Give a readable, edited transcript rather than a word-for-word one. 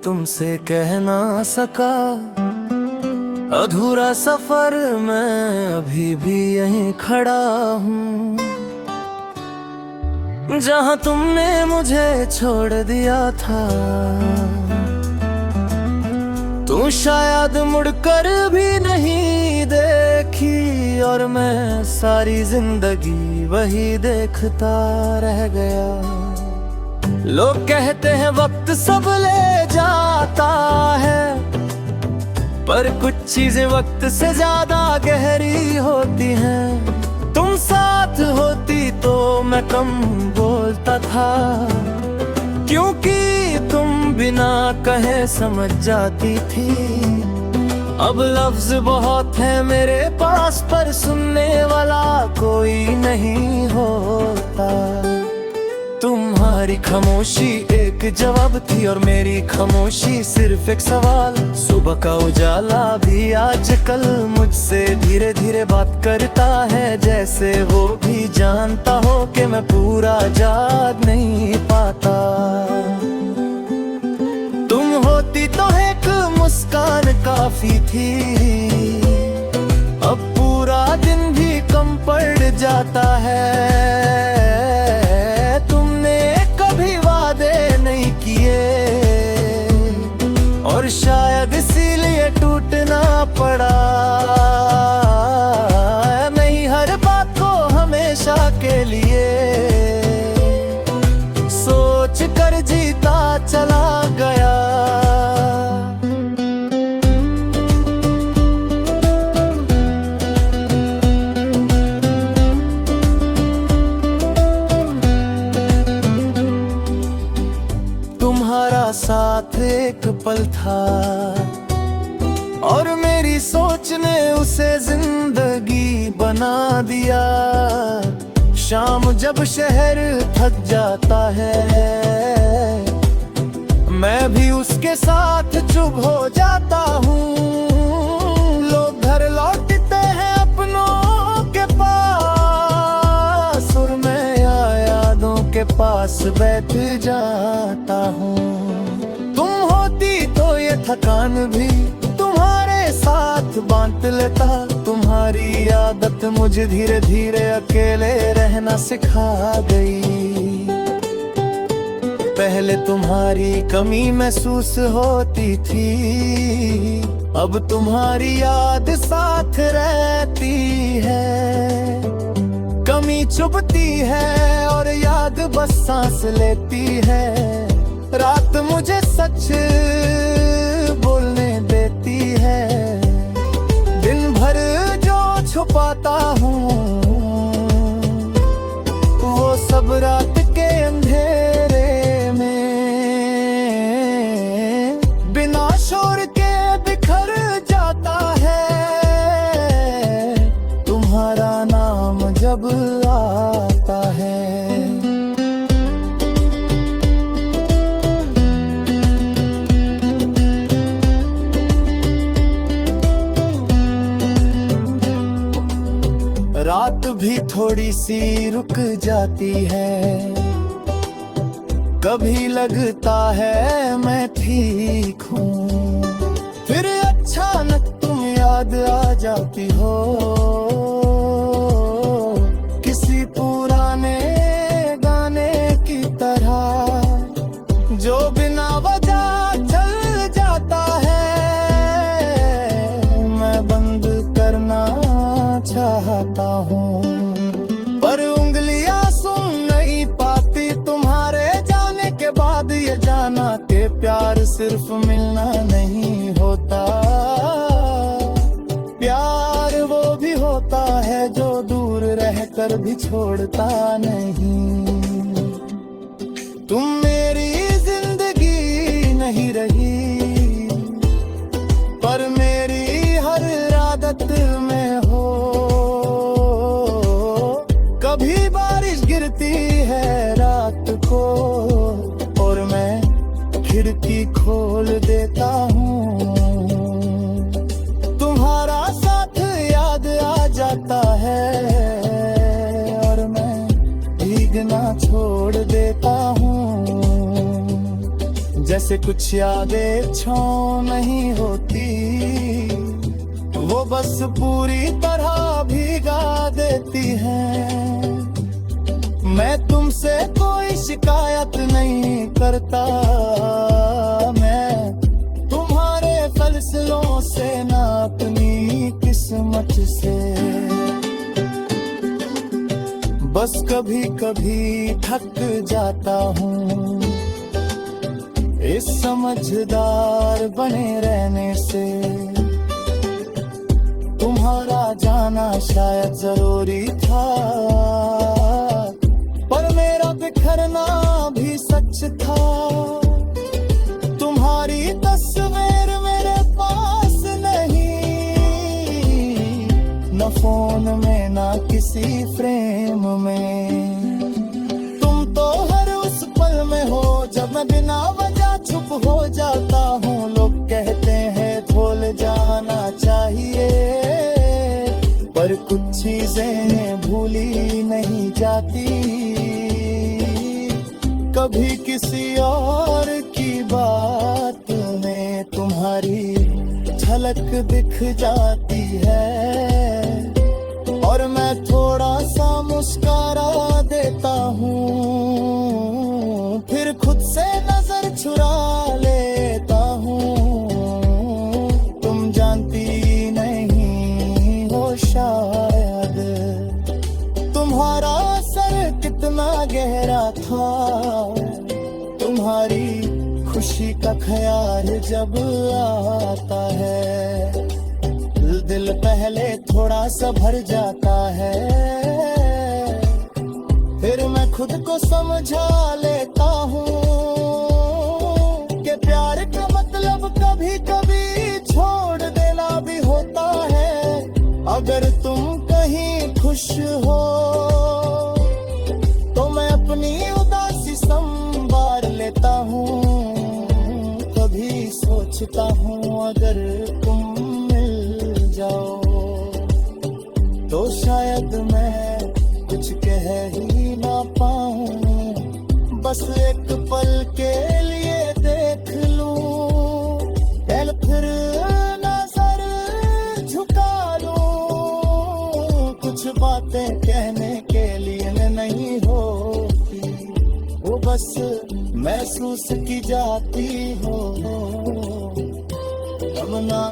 तुमसे कह ना सका। अधूरा सफर मैं अभी भी यहीं खड़ा हूँ, जहाँ तुमने मुझे छोड़ दिया था। तू शायद मुड़कर भी नहीं देखी, और मैं सारी जिंदगी वही देखता रह गया। लोग कहते हैं वक्त सब ले जाता है, पर कुछ चीजें वक्त से ज्यादा गहरी होती हैं। तुम साथ होती तो मैं कम बोलता था, क्योंकि तुम बिना कहे समझ जाती थी। अब लफ्ज बहुत है मेरे पास, पर सुनने वाला कोई नहीं होता। तुम्हारी खामोशी एक जवाब थी, और मेरी खामोशी सिर्फ एक सवाल। सुबह का उजाला भी आजकल मुझसे धीरे धीरे बात करता है, जैसे वो भी जानता हो कि मैं पूरा जाग नहीं पाता। तुम होती तो एक मुस्कान काफी थी, अब पूरा दिन भी कम पड़ जाता है। और शायद इसीलिए टूटना पड़ा। नहीं हर बात को हमेशा के लिए सोच कर जीता चला गया। तुम्हारा साथ एक पल था, और मेरी सोच ने उसे जिंदगी बना दिया। शाम जब शहर थक जाता है, मैं भी उसके साथ चुप हो जाता हूँ। लोग घर लौटते हैं अपनों के पास, और मैं यादों के पास बैठ जाता हूँ। तुम होती तो ये थकान भी तुम्हारे साथ बांट लेता। तुम्हारी आदत मुझे धीरे धीरे अकेले रहना सिखा गई। पहले तुम्हारी कमी महसूस होती थी, अब तुम्हारी याद साथ रहती है। कमी चुभती है और याद बस सांस लेती है। रात मुझे सच बोलने देती है, दिन भर जो छुपाता हूँ वो सब रात के अंधेरे में बिना शोर के बिखर जाता है। तुम्हारा नाम जब आता है, रात भी थोड़ी सी रुक जाती है। कभी लगता है मैं ठीक हूँ, फिर अचानक तुम याद आ जाती हो। किसी पुराने गाने की तरह जो बिना वजह चल जाता है। मैं बंद करना चाहता हूँ, पर उंगलियां सुन नहीं पाती। तुम्हारे जाने के बाद ये जाना कि प्यार सिर्फ मिलना नहीं होता। प्यार वो भी होता है जो दूर रहकर भी छोड़ता नहीं। तुम मेरी जिंदगी नहीं रही, पर मेरी हर आदत में हो। कभी बारिश गिरती है रात को, और मैं खिड़की खोल देता हूँ। तुम्हारा साथ याद आ जाता है, और मैं भीगना छोड़ देता हूँ। जैसे कुछ यादें छाँव नहीं होती, वो बस पूरी तरह भीगा देती हैं। मैं तुमसे कोई शिकायत नहीं करता, मैं तुम्हारे फैसलों से ना अपनी किस्मत से। बस कभी कभी थक जाता हूँ इस समझदार बने रहने से। तुम्हारा जाना शायद जरूरी था, पर मेरा बिखरना भी सच था। तुम्हारी तस्वीर मेरे पास नहीं, न फोन में ना किसी फ्रेम में। तुम तो हर उस पल में हो जब मैं बिना वजह चुप हो जाता हूँ। लोग कहते हैं भूल जाना चाहिए, पर कुछ चीजें भूली नहीं जाती। कभी किसी और की बात में तुम्हारी झलक दिख जाती है, और मैं थोड़ा सा मुस्कुरा देता हूँ, फिर खुद से नजर चुरा लेता हूँ। तुम जानती नहीं हो शायद तुम्हारा असर कितना गहरा था। तुम्हारी खुशी का ख्याल जब आता है, दिल पहले थोड़ा सा भर जाता है, फिर मैं खुद को समझा लेता हूँ कि प्यार का मतलब कभी कभी छोड़ देना भी होता है। अगर तुम कहीं खुश हो तो मैं अपनी उदासी संभाल लेता हूँ। कभी सोचता हूँ अगर तुम जाओ तो शायद मैं कुछ कह ही ना पाऊं। बस एक पल के लिए देख लूं, फिर नजर झुका लूं। कुछ बातें कहने के लिए नहीं होती, वो बस महसूस की जाती हो। अब ना